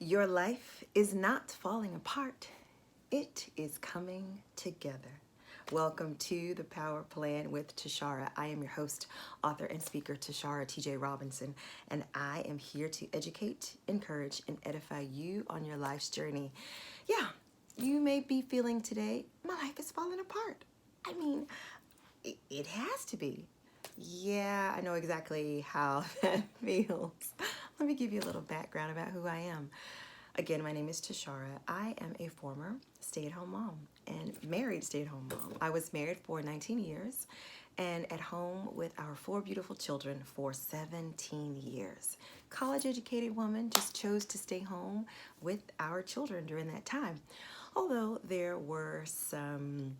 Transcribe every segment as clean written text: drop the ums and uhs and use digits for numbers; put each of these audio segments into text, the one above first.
Your life is not falling apart. It is coming together. Welcome to The Power Plan with Tashara. I am your host, author, and speaker, Tashara T.J. Robinson, and I am here to educate, encourage, and edify you on your life's journey. Yeah, you may be feeling today, my life is falling apart. I mean, it has to be. Yeah, I know exactly how that feels. Let me give you a little background about who I am. Again, my name is Tashara. I am a former stay-at-home mom and married stay-at-home mom. I was married for 19 years and at home with our 4 beautiful children for 17 years. College-educated woman, just chose to stay home with our children during that time. Although there were some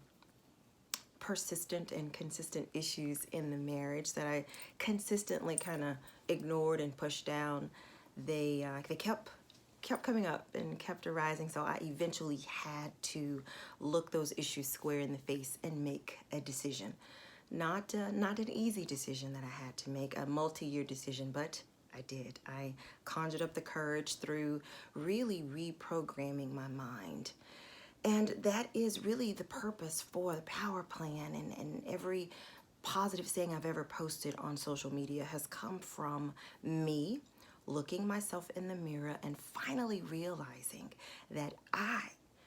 persistent and consistent issues in the marriage that I consistently kind of ignored and pushed down, they kept coming up and kept arising. So I eventually had to look those issues square in the face and make a decision. Not an easy decision that I had to make, a multi-year decision, but I did. I conjured up the courage through really reprogramming my mind. And that is really the purpose for the Power Plan, and every positive saying I've ever posted on social media has come from me looking myself in the mirror and finally realizing that I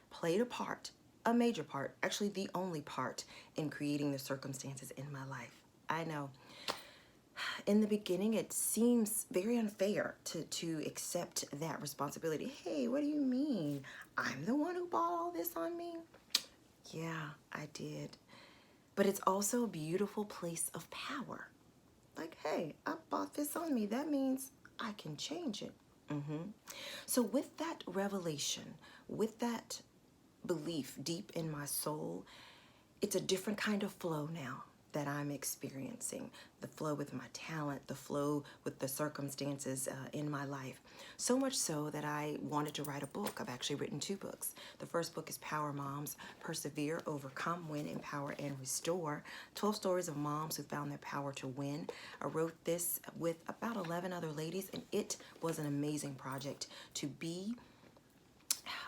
played a part, a major part, actually the only part in creating the circumstances in my life. I know in the beginning it seems very unfair to accept that responsibility. Hey, what do you mean? I'm the one who bought all this on me? Yeah, I did. But it's also a beautiful place of power. Like, hey, I bought this on me. That means I can change it. So with that revelation, with that belief deep in my soul, it's a different kind of flow now that I'm experiencing. The flow with my talent, the flow with the circumstances in my life. So much so that I wanted to write a book. I've actually written 2 books. The first book is Power Moms, Persevere, Overcome, Win, Empower, and Restore. 12 stories of moms who found their power to win. I wrote this with about 11 other ladies, and it was an amazing project to be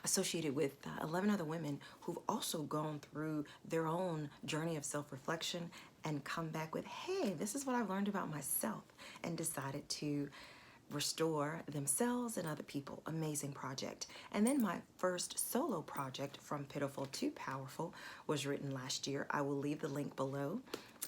associated with 11 other women who've also gone through their own journey of self-reflection and come back with, hey, this is what I've learned about myself, and decided to restore themselves and other people. Amazing project. And then my first solo project, From Pitiful to Powerful, was written last year. I will leave the link below.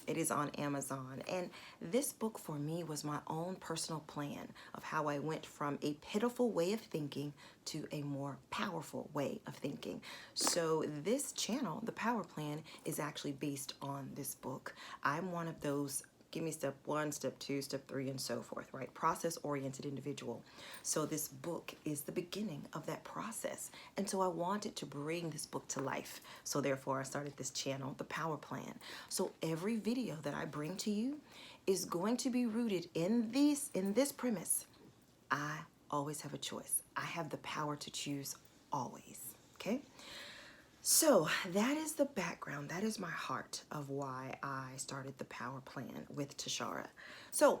It is on Amazon. And this book for me was my own personal plan of how I went from a pitiful way of thinking to a more powerful way of thinking. So this channel, The Power Plan, is actually based on this book. I'm one of those give me step 1, step 2, step 3, and so forth, right? Process-oriented individual. So this book is the beginning of that process. And so I wanted to bring this book to life. So therefore I started this channel, The Power Plan. So every video that I bring to you is going to be rooted in this premise. I always have a choice. I have the power to choose always, okay? So that is the background. That is my heart of why I started the Power Plan with Tashara. So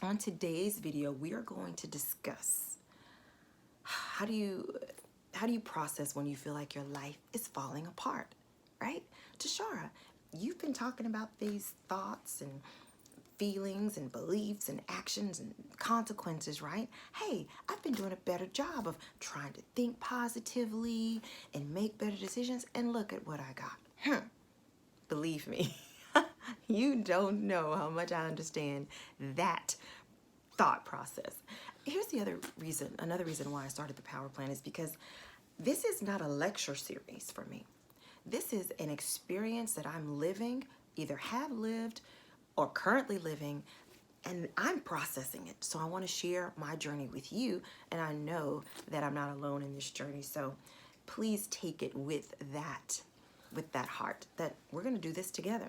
on today's video, we are going to discuss how do you process when you feel like your life is falling apart, right? Tashara, you've been talking about these thoughts and feelings and beliefs and actions and consequences, right? Hey, I've been doing a better job of trying to think positively and make better decisions, and look at what I got. Believe me, you don't know how much I understand that thought process. Here's another reason why I started the Power Plan is because this is not a lecture series for me. This is an experience that I'm living, either have lived or currently living, and I'm processing it. So I want to share my journey with you, and I know that I'm not alone in this journey. So please take it with that heart, that we're going to do this together.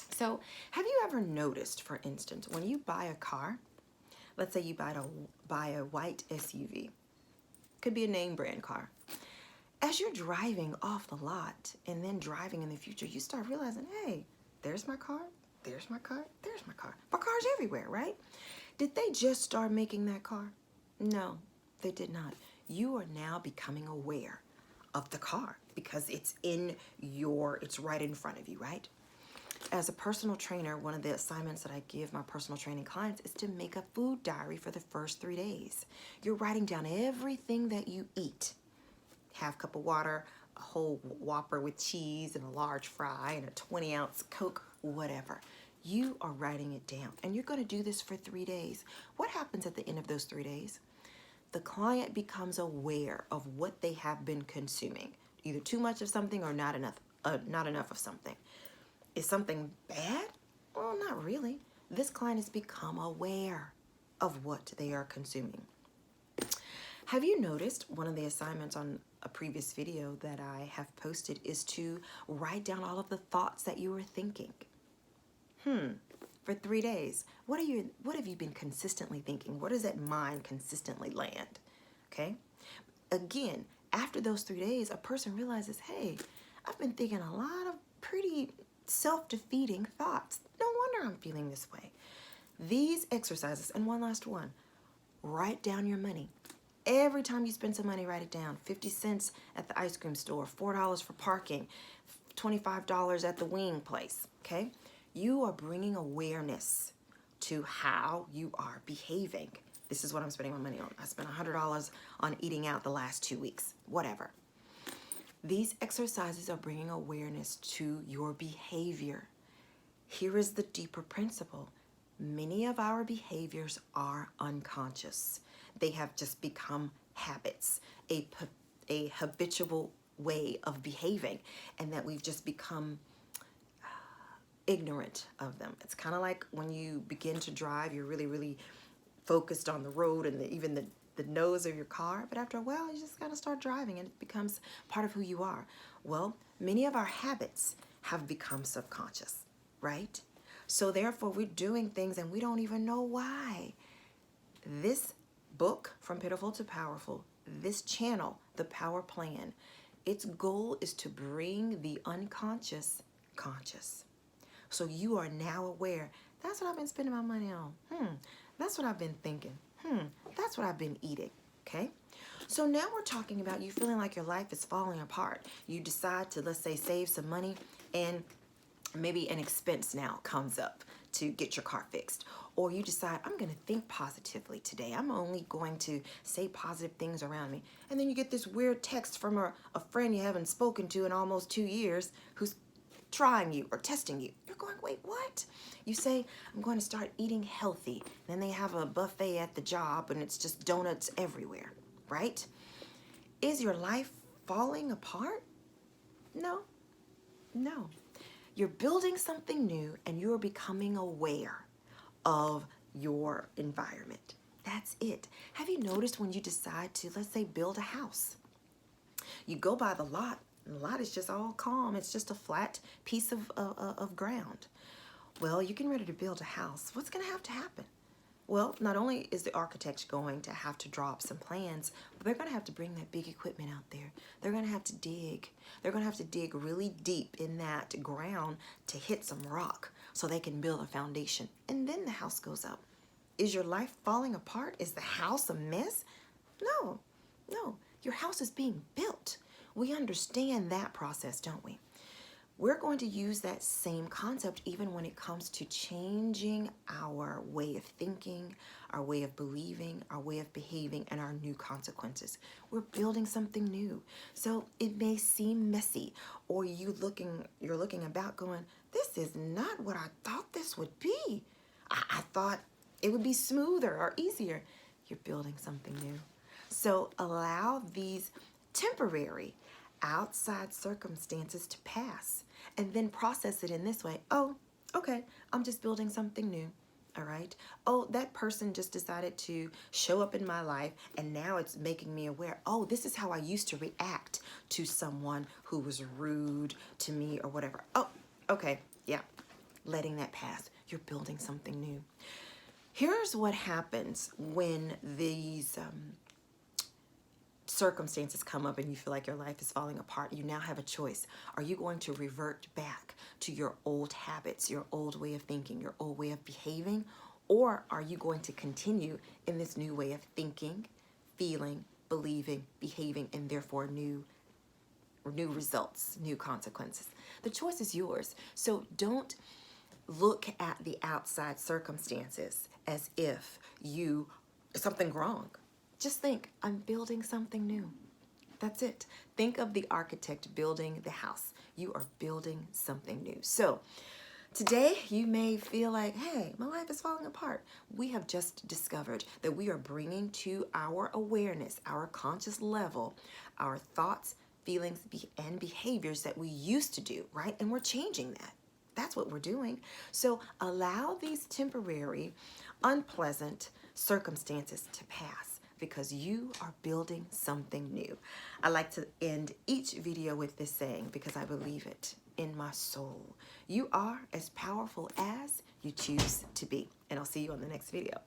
So have you ever noticed, for instance, when you buy a car, let's say you buy a white SUV, could be a name brand car. As you're driving off the lot and then driving in the future, you start realizing, hey, there's my car. There's my car, there's my car. My car's everywhere, right? Did they just start making that car? No, they did not. you are now becoming aware of the car because it's right in front of you, right? As a personal trainer, one of the assignments that I give my personal training clients is to make a food diary for the first 3 days. You're writing down everything that you eat. Half cup of water, a whole Whopper with cheese and a large fry and a 20-ounce Coke, whatever. You are writing it down, and you're going to do this for 3 days. What happens at the end of those 3 days? The client becomes aware of what they have been consuming, either too much of something or not enough of something. Is something bad? Well, not really. This client has become aware of what they are consuming. Have you noticed one of the assignments on a previous video that I have posted is to write down all of the thoughts that you were thinking? For 3 days, what have you been consistently thinking? Where does that mind consistently land? Okay. Again, after those 3 days, a person realizes, hey, I've been thinking a lot of pretty self-defeating thoughts. No wonder I'm feeling this way. These exercises, and one last one, write down your money. Every time you spend some money, write it down. 50 cents at the ice cream store, $4 for parking, $25 at the wing place, okay? You are bringing awareness to how you are behaving. This is what I'm spending my money on. I spent $100 on eating out the last 2 weeks, whatever. These exercises are bringing awareness to your behavior. Here is the deeper principle. Many of our behaviors are unconscious. They have just become habits, a habitual way of behaving, and that we've just become ignorant of them. It's kind of like when you begin to drive, you're really, really focused on the road and even the nose of your car, but after a while, you just gotta start driving and it becomes part of who you are. Well, many of our habits have become subconscious, right? So therefore, we're doing things and we don't even know why. This book, From Pitiful to Powerful, this channel, The Power Plan, its goal is to bring the unconscious conscious. So you are now aware, that's what I've been spending my money on. That's what I've been thinking. That's what I've been eating, okay? So now we're talking about you feeling like your life is falling apart. You decide to, let's say, save some money, and maybe an expense now comes up to get your car fixed. Or you decide, I'm going to think positively today. I'm only going to say positive things around me. And then you get this weird text from a friend you haven't spoken to in almost 2 years who's trying you or testing you. You're going, wait, what? You say, I'm going to start eating healthy. Then they have a buffet at the job and it's just donuts everywhere, right? Is your life falling apart? No. You're building something new and you're becoming aware of your environment. That's it. Have you noticed when you decide to, let's say, build a house? You go by the lot. The lot is just all calm. It's just a flat piece of ground. Well, you're getting ready to build a house. What's going to happen? Well, not only is the architect going to have to draw up some plans, but they're going to have to bring that big equipment out there. They're going to have to dig. They're going to have to dig really deep in that ground to hit some rock so they can build a foundation. And then the house goes up. Is your life falling apart? Is the house a mess? No. Your house is being built. We understand that process, don't we? We're going to use that same concept even when it comes to changing our way of thinking, our way of believing, our way of behaving, and our new consequences. We're building something new. So it may seem messy, or you're looking about going, this is not what I thought this would be. I thought it would be smoother or easier. You're building something new. So allow these temporary outside circumstances to pass and then process it in this way. Oh, okay, I'm just building something new. All right. Oh, that person just decided to show up in my life and now it's making me aware. Oh, this is how I used to react to someone who was rude to me or whatever. Oh, okay. Yeah. Letting that pass. You're building something new. Here's what happens when these circumstances come up and you feel like your life is falling apart. You now have a choice. Are you going to revert back to your old habits, your old way of thinking, your old way of behaving? Or are you going to continue in this new way of thinking, feeling, believing, behaving, and therefore new results, new consequences. The choice is yours. So don't look at the outside circumstances as if something wrong. Just think, I'm building something new. That's it. Think of the architect building the house. You are building something new. So today you may feel like, hey, my life is falling apart. We have just discovered that we are bringing to our awareness, our conscious level, our thoughts, feelings, and behaviors that we used to do, right? And we're changing that. That's what we're doing. So allow these temporary, unpleasant circumstances to pass, because you are building something new. I like to end each video with this saying because I believe it in my soul. You are as powerful as you choose to be. And I'll see you on the next video.